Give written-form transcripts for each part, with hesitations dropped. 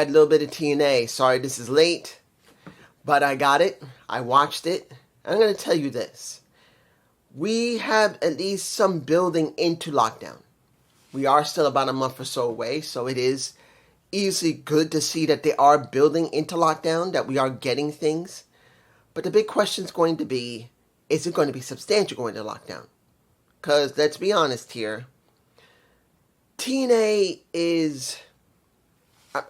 had a little bit of TNA. Sorry this is late, but I got it. I watched it. I'm going to tell you this. We have at least some building into lockdown. We are still about a month or so away, so it is easily good to see that they are building into lockdown, that we are getting things. But the big question is going to be, is it going to be substantial going to lockdown? Because let's be honest here, TNA is...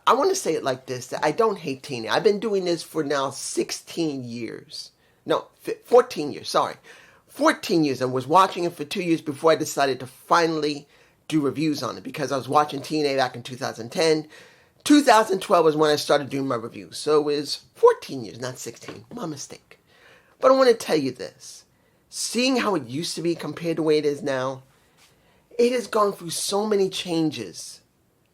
I want to say it like this, that I don't hate TNA. I've been doing this for now 16 years. No, 14 years, sorry. 14 years. I was watching it for 2 years before I decided to finally do reviews on it, because I was watching TNA back in 2010. 2012 was when I started doing my reviews. So it was 14 years, not 16. My mistake. But I want to tell you this. Seeing how it used to be compared to the way it is now, it has gone through so many changes.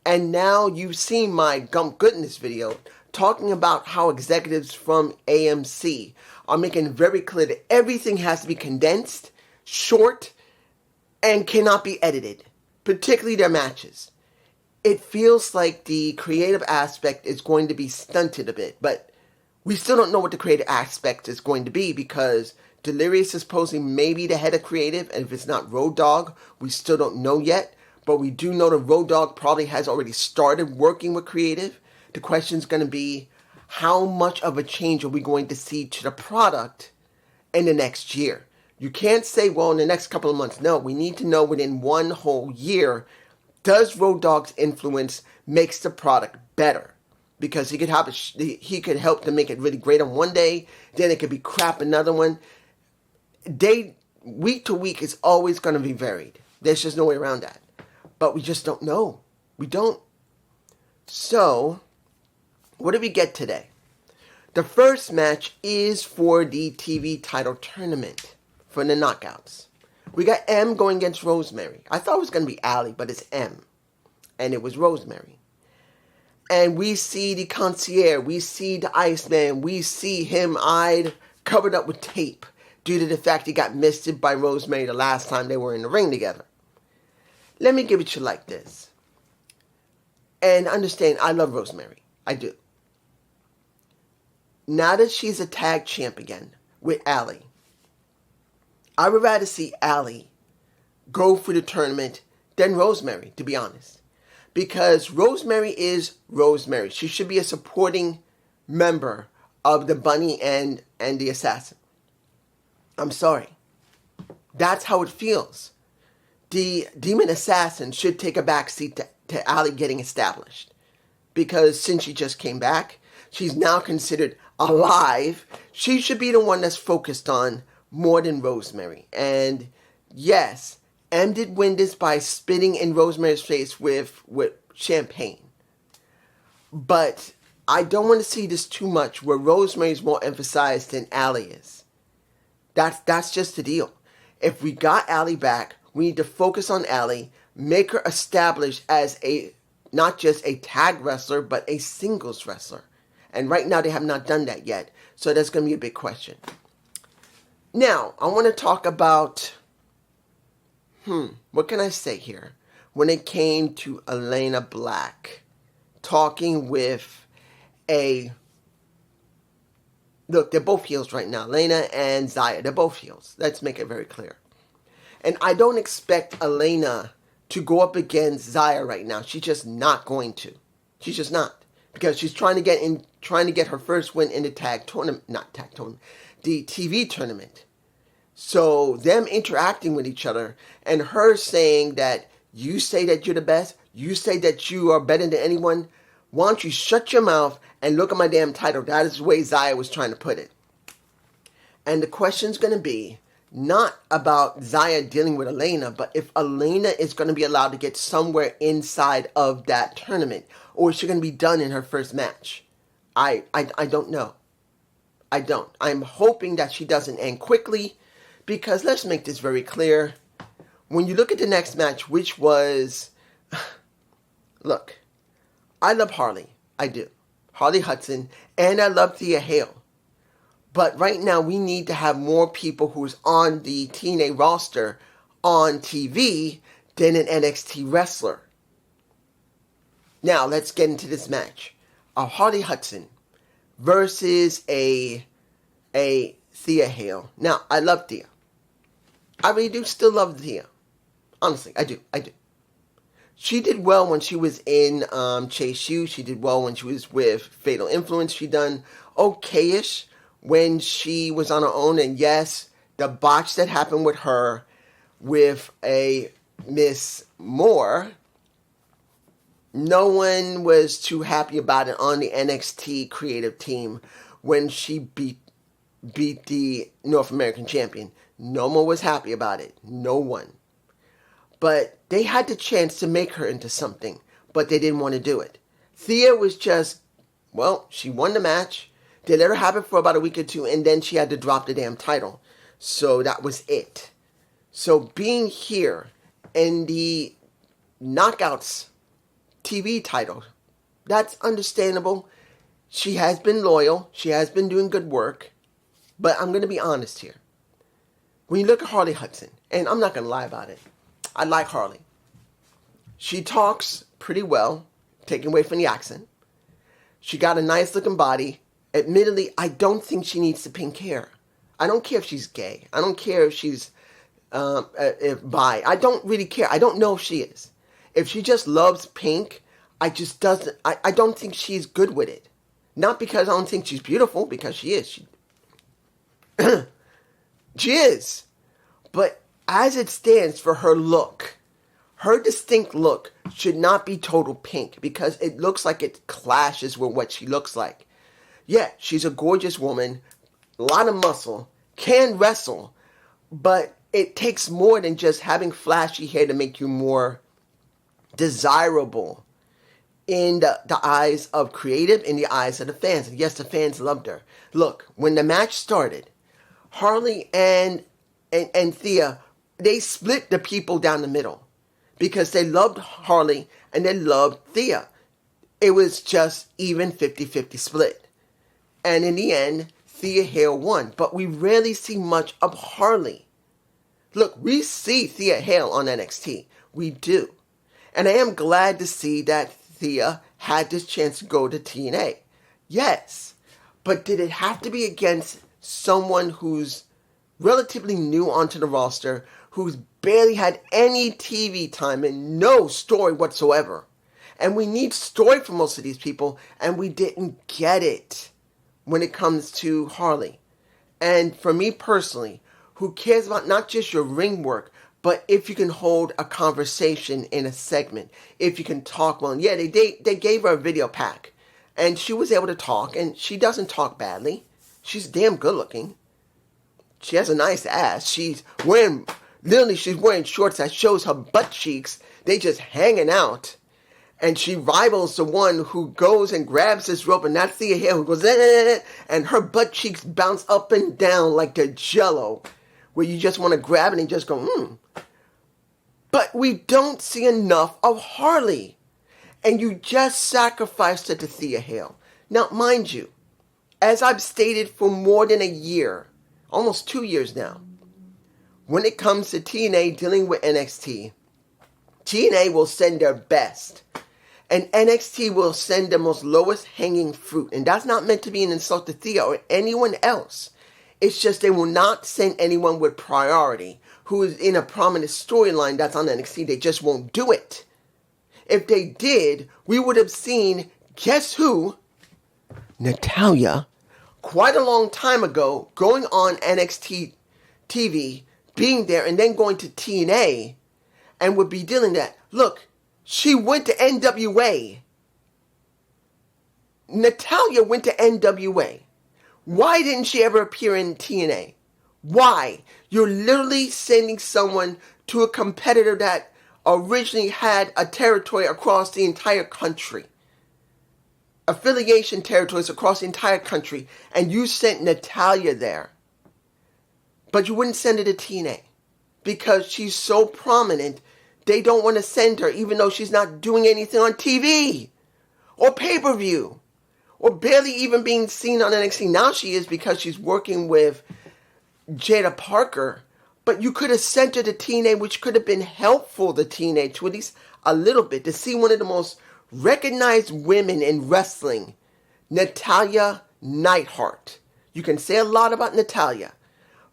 And now you've seen my Gump Goodness video talking about how executives from AMC are making it very clear that everything has to be condensed, short, and cannot be edited, particularly their matches. It feels like the creative aspect is going to be stunted a bit, but we still don't know what the creative aspect is going to be, because Delirious is supposedly maybe the head of creative, and if it's not Road Dogg, we still don't know yet. But we do know that Road Dogg probably has already started working with creative. The question is going to be, how much of a change are we going to see to the product in the next year? You can't say, well, in the next couple of months. No, we need to know within one whole year, does Road Dogg's influence makes the product better? Because he could help to make it really great on one day, then it could be crap another one. Week to week is always going to be varied. There's just no way around that. But we just don't know. We don't. So, what did we get today? The first match is for the TV title tournament for the knockouts. We got M going against Rosemary. I thought it was going to be Allie, but it's M. And it was Rosemary. And we see the concierge. We see the Iceman. We see him eyed, covered up with tape, due to the fact he got misted by Rosemary the last time they were in the ring together. Let me give it to you like this. And understand, I love Rosemary. I do. Now that she's a tag champ again with Allie, I would rather see Allie go for the tournament than Rosemary, to be honest. Because Rosemary is Rosemary. She should be a supporting member of the Bunny and the Assassin. I'm sorry. That's how it feels. The Demon Assassin should take a backseat to Allie getting established. Because since she just came back, she's now considered alive. She should be the one that's focused on more than Rosemary. And yes, M did win this by spitting in Rosemary's face with champagne. But I don't want to see this too much where Rosemary is more emphasized than Allie is. That's just the deal. If we got Allie back, we need to focus on Allie, make her established as not just a tag wrestler, but a singles wrestler. And right now they have not done that yet. So that's going to be a big question. Now, I want to talk about, what can I say here? When it came to Elena Black talking with look, they're both heels right now. Elena and Zaya, they're both heels. Let's make it very clear. And I don't expect Elena to go up against Zaya right now. She's just not going to. She's just not. Because she's trying to get her first win in the the TV tournament. So them interacting with each other and her saying that you say that you're the best, you say that you are better than anyone, why don't you shut your mouth and look at my damn title? That is the way Zaya was trying to put it. And the question's going to be not about Zaya dealing with Elena, but if Elena is going to be allowed to get somewhere inside of that tournament, or is she going to be done in her first match? I don't know. I don't. I'm hoping that she doesn't end quickly, because let's make this very clear. When you look at the next match, which was, look, I love Harley. I do. Harley Hudson, and I love Thea Hale. But right now, we need to have more people who's on the TNA roster on TV than an NXT wrestler. Now, let's get into this match. Harley Hudson versus a Thea Hale. Now, I love Thea. I really do still love Thea. Honestly, I do. She did well when she was in Chase U. She did well when she was with Fatal Influence. She done okayish when she was on her own. And yes, the botch that happened with her with a Miss Moore, no one was too happy about it on the NXT creative team when she beat the North American champion. No one was happy about it. No one. But they had the chance to make her into something, but they didn't want to do it. Thea was just, well, she won the match. They let her have it for about a week or two, and then she had to drop the damn title. So that was it. So being here in the Knockouts TV title, that's understandable. She has been loyal. She has been doing good work. But I'm going to be honest here. When you look at Harley Hudson, and I'm not going to lie about it, I like Harley. She talks pretty well, taken away from the accent. She got a nice looking body. Admittedly, I don't think she needs the pink hair. I don't care if she's gay. I don't care if she's bi. I don't really care. I don't know if she is. If she just loves pink, I don't think she's good with it. Not because I don't think she's beautiful, because she is. She is. But as it stands for her look, her distinct look should not be total pink because it looks like it clashes with what she looks like. Yeah, she's a gorgeous woman, a lot of muscle, can wrestle, but it takes more than just having flashy hair to make you more desirable in the eyes of creative, in the eyes of the fans. And yes, the fans loved her. Look, when the match started, Harley and Thea, they split the people down the middle because they loved Harley and they loved Thea. It was just even 50-50 split. And in the end, Thea Hale won. But we rarely see much of Harley. Look, we see Thea Hale on NXT. We do. And I am glad to see that Thea had this chance to go to TNA. Yes. But did it have to be against someone who's relatively new onto the roster, who's barely had any TV time and no story whatsoever? And we need story for most of these people, and we didn't get it when it comes to Harley. And for me personally, who cares about not just your ring work, but if you can hold a conversation in a segment, if you can talk well. Yeah, they gave her a video pack, and she was able to talk, and she doesn't talk badly. She's damn good looking. She has a nice ass. She's wearing shorts that shows her butt cheeks. They just hanging out. And she rivals the one who goes and grabs this rope, and that's Thea Hale, who goes, and her butt cheeks bounce up and down like the Jello, where you just want to grab it and just go, But we don't see enough of Harley. And you just sacrificed it to Thea Hale. Now, mind you, as I've stated for more than a year, almost 2 years now, when it comes to TNA dealing with NXT, TNA will send their best. And NXT will send the most lowest hanging fruit. And that's not meant to be an insult to Thea or anyone else. It's just they will not send anyone with priority who is in a prominent storyline that's on NXT. They just won't do it. If they did, we would have seen, guess who? Natalya, quite a long time ago, going on NXT TV, being there, and then going to TNA, and would be dealing that. Look, she went to NWA. Natalya went to NWA. Why didn't she ever appear in TNA? Why? You're literally sending someone to a competitor that originally had a territory across the entire country. Affiliation territories across the entire country. And you sent Natalya there. But you wouldn't send her to TNA. Because she's so prominent, they don't want to send her even though she's not doing anything on TV. Or pay-per-view. Or barely even being seen on NXT. Now she is because she's working with Jada Parker. But you could have sent her to TNA, which could have been helpful to TNA to at least a little bit. To see one of the most recognized women in wrestling Natalya Neidhart. You can say a lot about Natalya,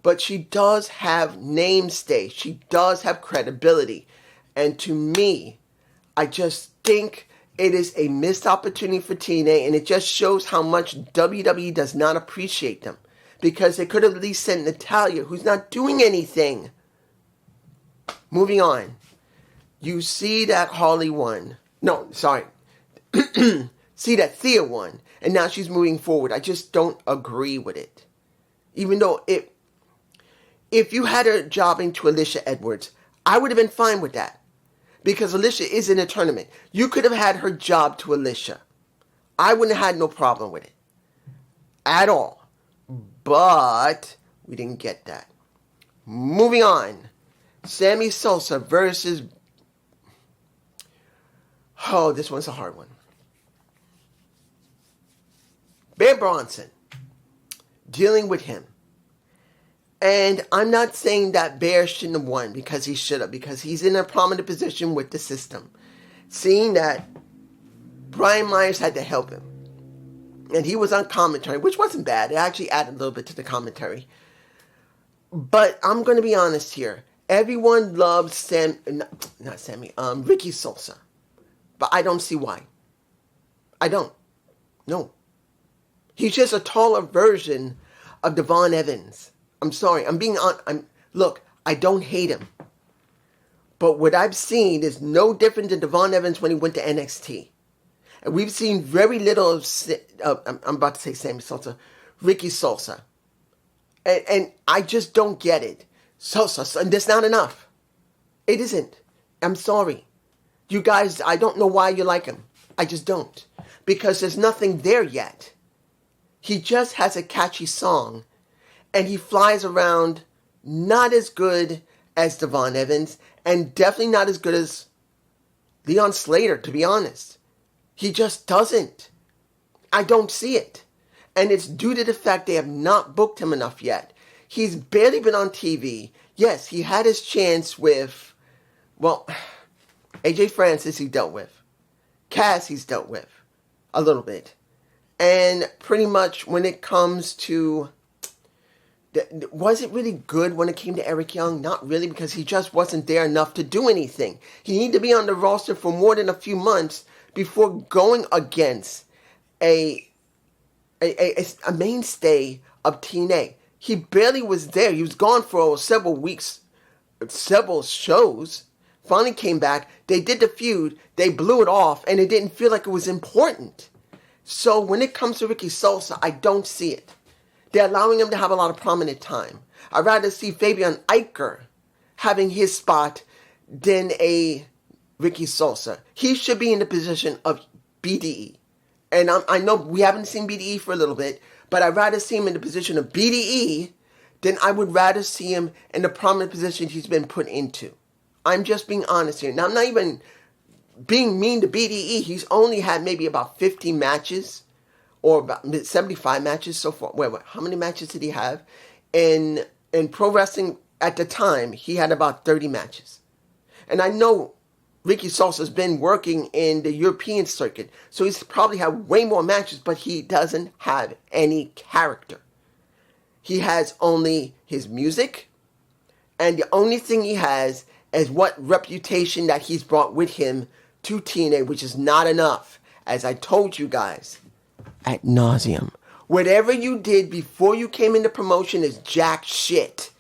but she does have namestay. She does have credibility. And to me, I just think it is a missed opportunity for TNA, and it just shows how much WWE does not appreciate them. Because they could have at least sent Natalya, who's not doing anything. Moving on. You see that Harley won. No, sorry. See that Thea won. And now she's moving forward. I just don't agree with it. Even though if you had her jobbing to Alicia Edwards, I would have been fine with that. Because Alicia is in a tournament. You could have had her job to Alicia. I wouldn't have had no problem with it. At all. But we didn't get that. Moving on. Sammy Sosa versus... Oh, this one's a hard one. Bear Bronson. Dealing with him. And I'm not saying that Bear shouldn't have won, because he should have, because he's in a prominent position with the system. Seeing that Brian Myers had to help him. And he was on commentary, which wasn't bad. It actually added a little bit to the commentary. But I'm going to be honest here. Everyone loves Ricky Sosa. But I don't see why. I don't. No. He's just a taller version of Devon Evans. I'm sorry. I'm being on. Look, I don't hate him. But what I've seen is no different than Devon Evans when he went to NXT. And we've seen very little of, I'm about to say Sammy Sosa, Ricky Sosa. And I just don't get it. Sosa, and that's not enough. It isn't. I'm sorry. You guys, I don't know why you like him. I just don't. Because there's nothing there yet. He just has a catchy song. And he flies around not as good as Devon Evans. And definitely not as good as Leon Slater, to be honest. He just doesn't. I don't see it. And it's due to the fact they have not booked him enough yet. He's barely been on TV. Yes, he had his chance with, well, AJ Francis he dealt with. Cass he's dealt with a little bit. And pretty much when it comes to, was it really good when it came to Eric Young? Not really, because he just wasn't there enough to do anything. He needed to be on the roster for more than a few months before going against a mainstay of TNA. He barely was there. He was gone for several weeks, several shows. Finally came back. They did the feud. They blew it off, and it didn't feel like it was important. So when it comes to Ricky Sosa, I don't see it. They're allowing him to have a lot of prominent time. I'd rather see Fabian Aichner having his spot than a Ricky Sosa. He should be in the position of BDE. And I know we haven't seen BDE for a little bit, but I'd rather see him in the position of BDE than I would rather see him in the prominent position he's been put into. I'm just being honest here. Now, I'm not even being mean to BDE. He's only had maybe about 50 matches or about 75 matches so far. Wait, how many matches did he have? In pro wrestling at the time, he had about 30 matches. And I know Ricky Sosa's been working in the European circuit, so he's probably had way more matches, but he doesn't have any character. He has only his music, and the only thing he has is what reputation that he's brought with him to TNA, which is not enough, as I told you guys, ad nauseum. Whatever you did before you came into promotion is jack shit.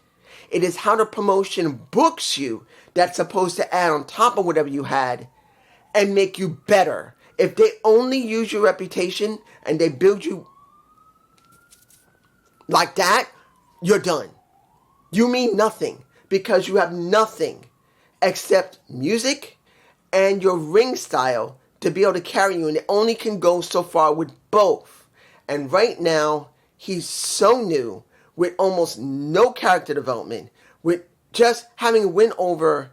It is how the promotion books you that's supposed to add on top of whatever you had and make you better. If they only use your reputation and they build you like that, you're done. You mean nothing because you have nothing except music and your ring style to be able to carry you, and it only can go so far with both. And right now, he's so new with almost no character development, with just having a win over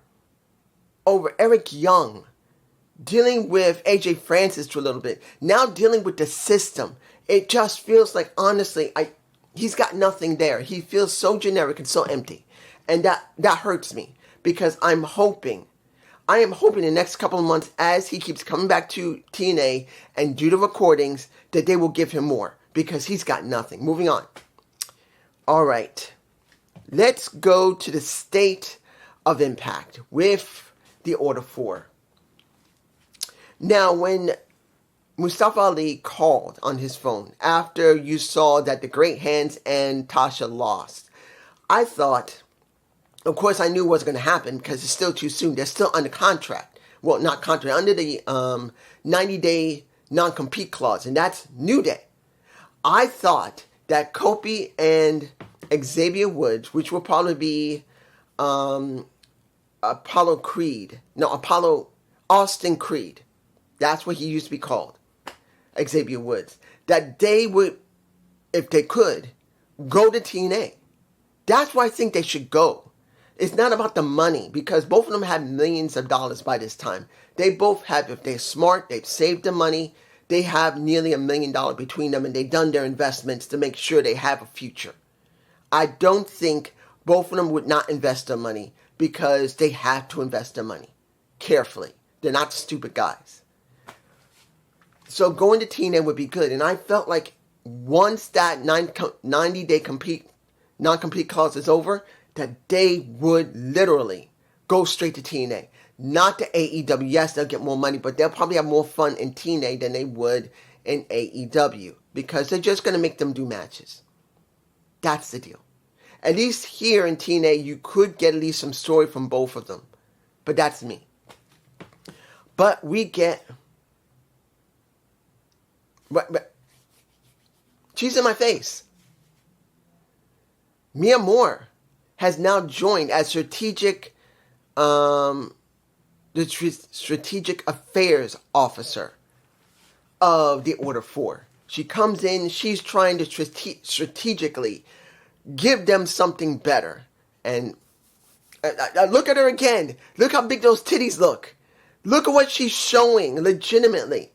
Eric Young, dealing with AJ Francis for a little bit, now dealing with the system. It just feels like, honestly, he's got nothing there. He feels so generic and so empty. And that hurts me because I'm hoping I am hoping the next couple of months, as he keeps coming back to TNA and do the recordings, that they will give him more, because he's got nothing. Moving on. All right. Let's go to the State of Impact with the Order 4. Now, when Mustafa Ali called on his phone after you saw that the Great Hands and Tasha lost, I thought, of course I knew what was going to happen because it's still too soon. They're still under contract. Well, not contract, under the 90-day non-compete clause, and that's New Day. I thought that Kofi and Xavier Woods, which will probably be Austin Creed. That's what he used to be called, Xavier Woods. That they would, if they could, go to TNA. That's why I think they should go. It's not about the money, because both of them have millions of dollars by this time. They both have, if they're smart, they've saved the money. They have nearly $1 million between them, and they've done their investments to make sure they have a future. I don't think both of them would not invest their money because they have to invest their money carefully. They're not stupid guys. So going to TNA would be good. And I felt like once that 90-day non-compete clause is over, that they would literally go straight to TNA. Not to AEW. Yes, they'll get more money, but they'll probably have more fun in TNA than they would in AEW, because they're just going to make them do matches. That's the deal. At least here in TNA, you could get at least some story from both of them. But that's me. But we get... But she's in my face. Mia Moore has now joined as strategic affairs officer of the Order 4. She comes in, she's trying to strategically give them something better. And look at her again. Look how big those titties look. Look at what she's showing legitimately.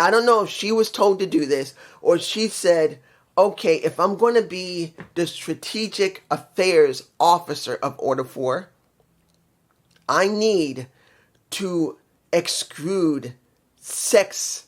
I don't know if she was told to do this or she said, okay, if I'm going to be the strategic affairs officer of Order 4, I need to exclude sex,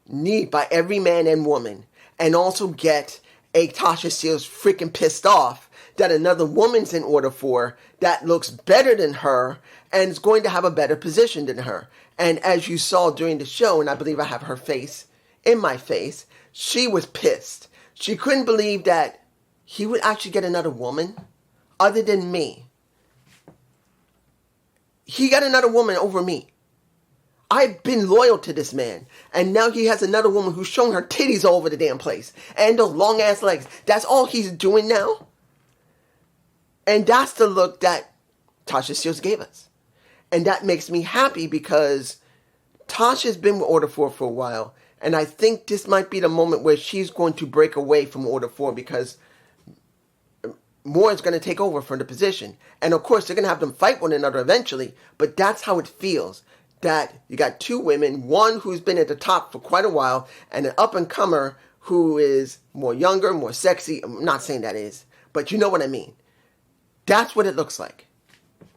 need by every man and woman, and also get a Tasha Steelz freaking pissed off that another woman's in Order 4 that looks better than her and is going to have a better position than her. And as you saw during the show, and I believe I have her face in my face, she was pissed. She couldn't believe that he would actually get another woman other than me. He got another woman over me. I've been loyal to this man. And now he has another woman who's showing her titties all over the damn place. And those long ass legs. That's all he's doing now. And that's the look that Tasha Steelz gave us. And that makes me happy because Tasha's been with Order 4 for a while. And I think this might be the moment where she's going to break away from Order 4 because Moore is going to take over from the position. And of course, they're going to have them fight one another eventually. But that's how it feels. That you got two women, one who's been at the top for quite a while, and an up-and-comer who is more younger, more sexy. I'm not saying that is, but you know what I mean. That's what it looks like.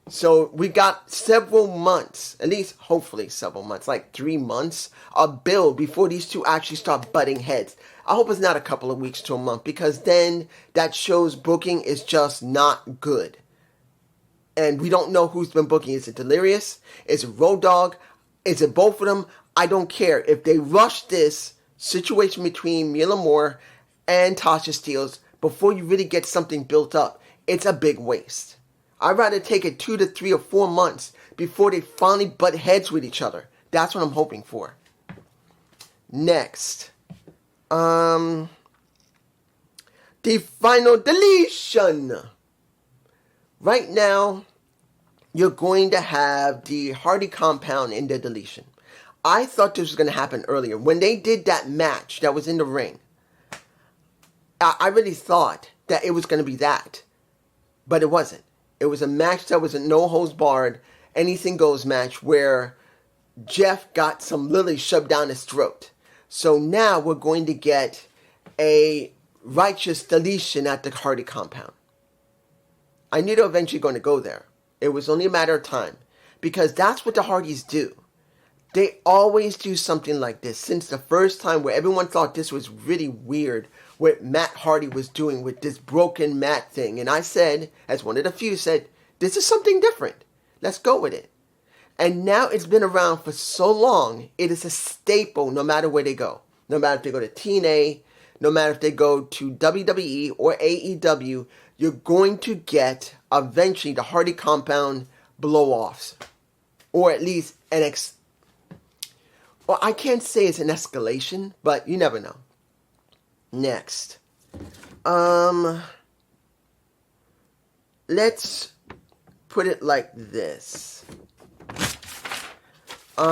So we got several months, at least hopefully several months, like 3 months, a build before these two actually start butting heads. I hope it's not a couple of weeks to a month, because then that show's booking is just not good. And we don't know who's been booking. Is it Delirious? Is it Road Dogg? Is it both of them? I don't care. If they rush this situation between Mila Moore and Tasha Steelz before you really get something built up, it's a big waste. I'd rather take it 2 to 3 or 4 months before they finally butt heads with each other. That's what I'm hoping for. Next. The final deletion. Right now, you're going to have the Hardy compound in the deletion. I thought this was going to happen earlier. When they did that match that was in the ring, I really thought that it was going to be that. But it wasn't. It was a match that was a no-holds-barred, anything-goes match where Jeff got some lilies shoved down his throat. So now we're going to get a righteous deletion at the Hardy compound. I knew they were eventually going to go there. It was only a matter of time. Because that's what the Hardys do. They always do something like this. Since the first time where everyone thought this was really weird, what Matt Hardy was doing with this broken mat thing. And I said, as one of the few said, this is something different. Let's go with it. And now it's been around for so long, it is a staple no matter where they go. No matter if they go to TNA, no matter if they go to WWE or AEW, you're going to get eventually the Hardy compound blow-offs. Or at least well, I can't say it's an escalation, but you never know. Next. Let's put it like this. Did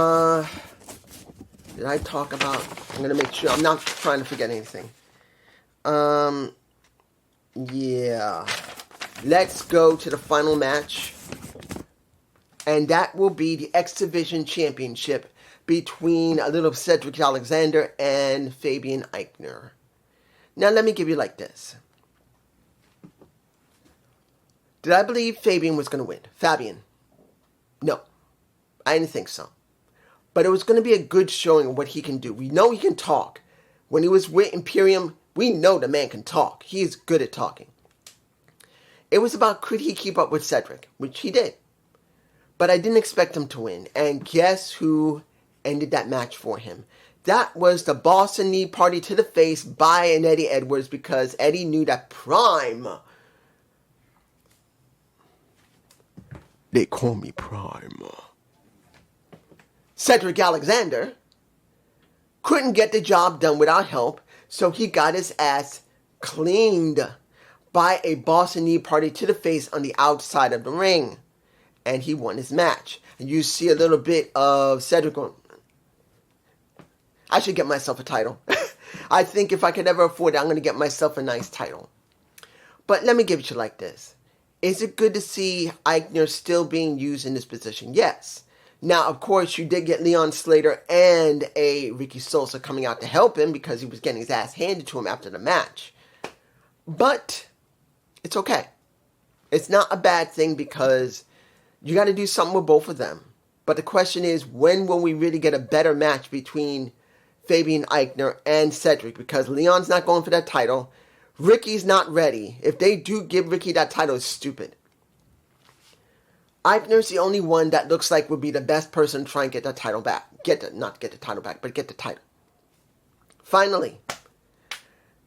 I talk about... I'm going to make sure I'm not trying to forget anything. Yeah. Let's go to the final match. And that will be the X Division Championship between a little Cedric Alexander and Fabian Aichner. Now, let me give you like this. Did I believe Fabian was going to win? Fabian? No. I didn't think so. But it was going to be a good showing of what he can do. We know he can talk. When he was with Imperium, we know the man can talk. He is good at talking. It was about could he keep up with Cedric, which he did. But I didn't expect him to win. And guess who ended that match for him? That was the Boston Knee Party to the face by an Eddie Edwards, because Eddie knew that Prime. They call me Prime. Cedric Alexander couldn't get the job done without help, so he got his ass cleaned by a Boston Knee Party to the face on the outside of the ring. And he won his match. And you see a little bit of Cedric going, I should get myself a title. I think if I could ever afford it, I'm going to get myself a nice title. But let me give it to you like this. Is it good to see Aichner still being used in this position? Yes. Now, of course, you did get Leon Slater and a Ricky Sosa coming out to help him because he was getting his ass handed to him after the match. But it's okay. It's not a bad thing because you got to do something with both of them. But the question is, when will we really get a better match between Fabian Aichner and Cedric? Because Leon's not going for that title. Ricky's not ready. If they do give Ricky that title, it's stupid. Aichner's the only one that looks like would be the best person to try and get that title back. Not get the title back, but get the title. Finally,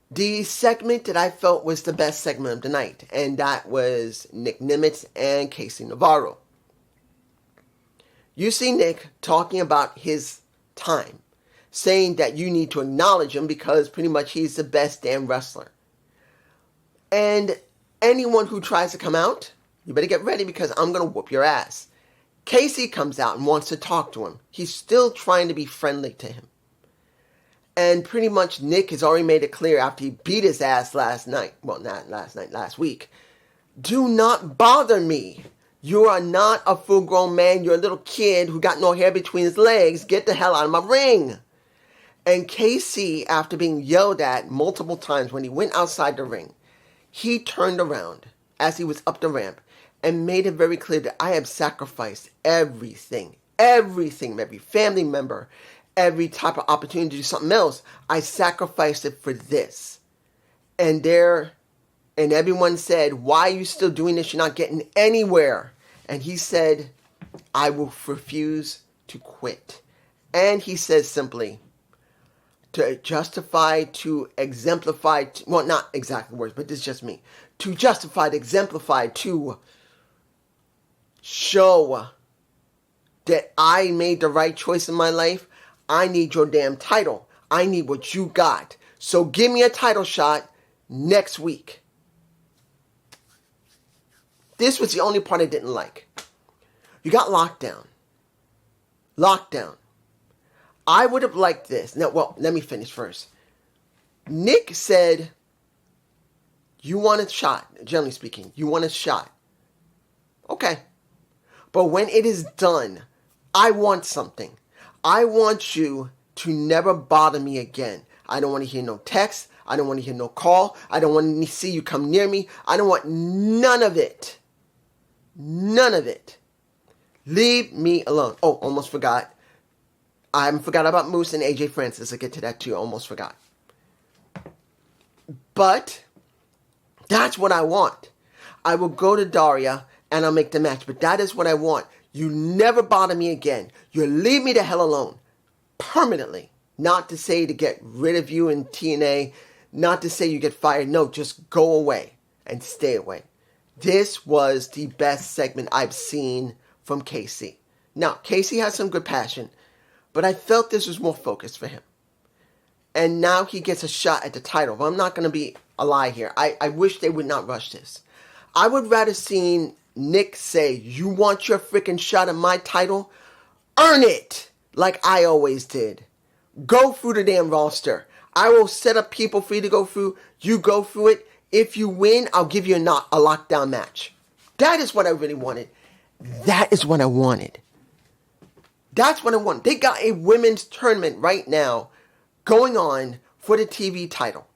the segment that I felt was the best segment of the night, and that was Nick Nimitz and Casey Navarro. You see Nick talking about his time, saying that you need to acknowledge him because pretty much he's the best damn wrestler. And anyone who tries to come out, you better get ready because I'm going to whoop your ass. Casey comes out and wants to talk to him. He's still trying to be friendly to him. And pretty much Nick has already made it clear after he beat his ass last night. Well, not last night, last week. Do not bother me. You are not a full-grown man. You're a little kid who got no hair between his legs. Get the hell out of my ring. And Casey, after being yelled at multiple times when he went outside the ring, he turned around as he was up the ramp and made it very clear that I have sacrificed everything, every family member, every type of opportunity to do something else. I sacrificed it for this. And everyone said, why are you still doing this? You're not getting anywhere. And he said, I will refuse to quit. And he says simply, to justify, to exemplify, well, not exactly words, but this is just me. To justify, to exemplify, to show that I made the right choice in my life, I need your damn title. I need what you got. So give me a title shot next week. This was the only part I didn't like. You got Lockdown. I would have liked this. Now, well, let me finish first. Nick said, you want a shot, generally speaking. You want a shot. Okay. But when it is done, I want something. I want you to never bother me again. I don't want to hear no text. I don't want to hear no call. I don't want to see you come near me. I don't want none of it. None of it. Leave me alone. Oh, almost forgot. I haven't forgot about Moose and AJ Francis. I'll get to that too. Almost forgot. But that's what I want. I will go to Daria and I'll make the match. But that is what I want. You never bother me again. You leave me the hell alone. Permanently. Not to say to get rid of you in TNA. Not to say you get fired. No, just go away and stay away. This was the best segment I've seen from Casey. Now, Casey has some good passion, but I felt this was more focused for him. And now he gets a shot at the title. But I'm not going to be a lie here. I wish they would not rush this. I would rather see Nick say, you want your freaking shot at my title? Earn it! Like I always did. Go through the damn roster. I will set up people for you to go through. You go through it. If you win, I'll give you a lockdown match. That is what I really wanted. That is what I wanted. That's what I want. They got a women's tournament right now going on for the TV title,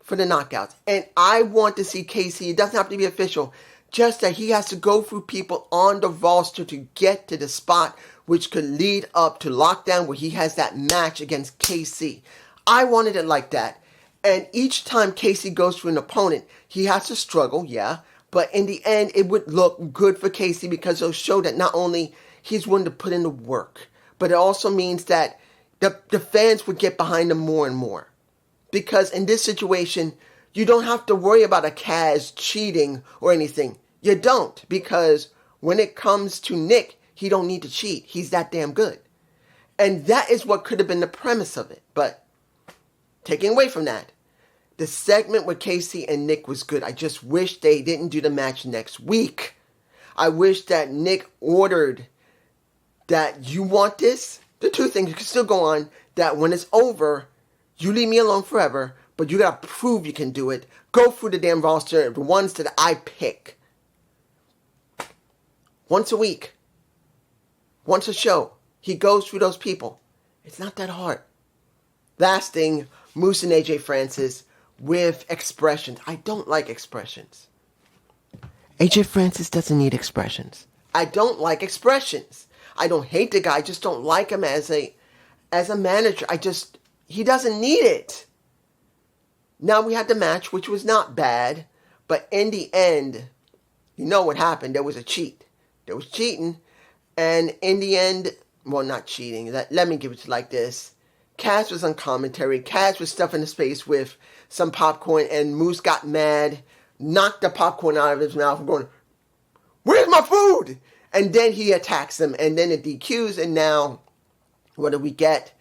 for the knockouts. And I want to see Casey. It doesn't have to be official. Just that he has to go through people on the roster to get to the spot which could lead up to lockdown where he has that match against Casey. I wanted it like that. And each time Casey goes through an opponent, he has to struggle, yeah. But in the end, it would look good for Casey because it'll show that not only he's willing to put in the work, but it also means that the fans would get behind him more and more. Because in this situation, you don't have to worry about a Kaz cheating or anything. You don't. Because when it comes to Nick, he don't need to cheat. He's that damn good. And that is what could have been the premise of it. But taking away from that, the segment with Casey and Nick was good. I just wish they didn't do the match next week. I wish that Nick ordered that you want this. The two things can still go on. That when it's over, you leave me alone forever. But you got to prove you can do it. Go through the damn roster. The ones that I pick. Once a week. Once a show. He goes through those people. It's not that hard. Last thing, Moose and AJ Francis with expressions. I don't like expressions. AJ Francis doesn't need expressions. I don't like expressions. I don't hate the guy. I just don't like him as a manager. He doesn't need it. Now we had the match, which was not bad. But in the end, you know what happened. There was a cheat. There was cheating. And in the end, well, not cheating. Let me give it to you like this. Kaz was on commentary. Kaz was stuffing his face with some popcorn, and Moose got mad, knocked the popcorn out of his mouth, and going, "Where's my food?" And then he attacks them, and then it DQs, and now, what do we get?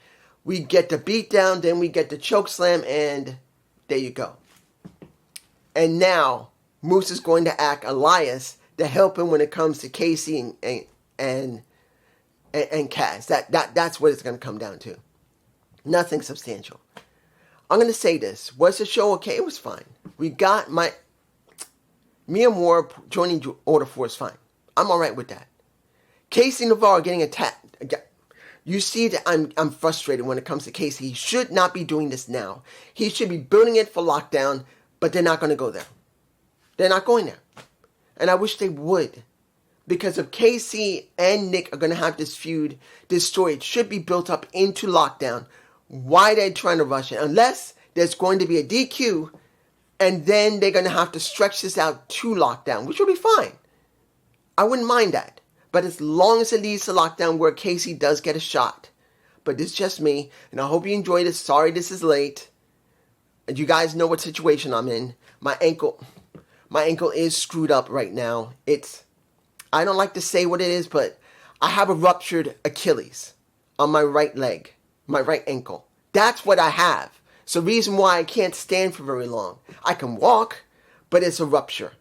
We get the beatdown, then we get the choke slam, and there you go. And now, Moose is going to act Elias to help him when it comes to Casey and Kaz. That's what it's going to come down to. Nothing substantial. I'm going to say this. Was the show okay? It was fine. We got Mia Moore joining Order 4 is fine. I'm alright with that. Casey Navarro getting attacked. You see that I'm frustrated when it comes to Casey. He should not be doing this now. He should be building it for lockdown, but they're not going to go there. They're not going there. And I wish they would. Because if Casey and Nick are going to have this feud, this story, it should be built up into lockdown. Why are they trying to rush it? Unless there's going to be a DQ, and then they're going to have to stretch this out to lockdown, which will be fine. I wouldn't mind that. But as long as it leads to lockdown where Casey does get a shot. But this is just me, and I hope you enjoyed it. Sorry this is late. And you guys know what situation I'm in. My ankle is screwed up right now. I don't like to say what it is, but I have a ruptured Achilles on my right leg, my right ankle. That's what I have. It's the reason why I can't stand for very long. I can walk, but it's a rupture.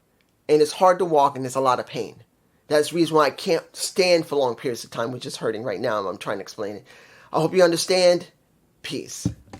And it's hard to walk, and there's a lot of pain. That's the reason why I can't stand for long periods of time, which is hurting right now. I'm trying to explain it. I hope you understand. Peace.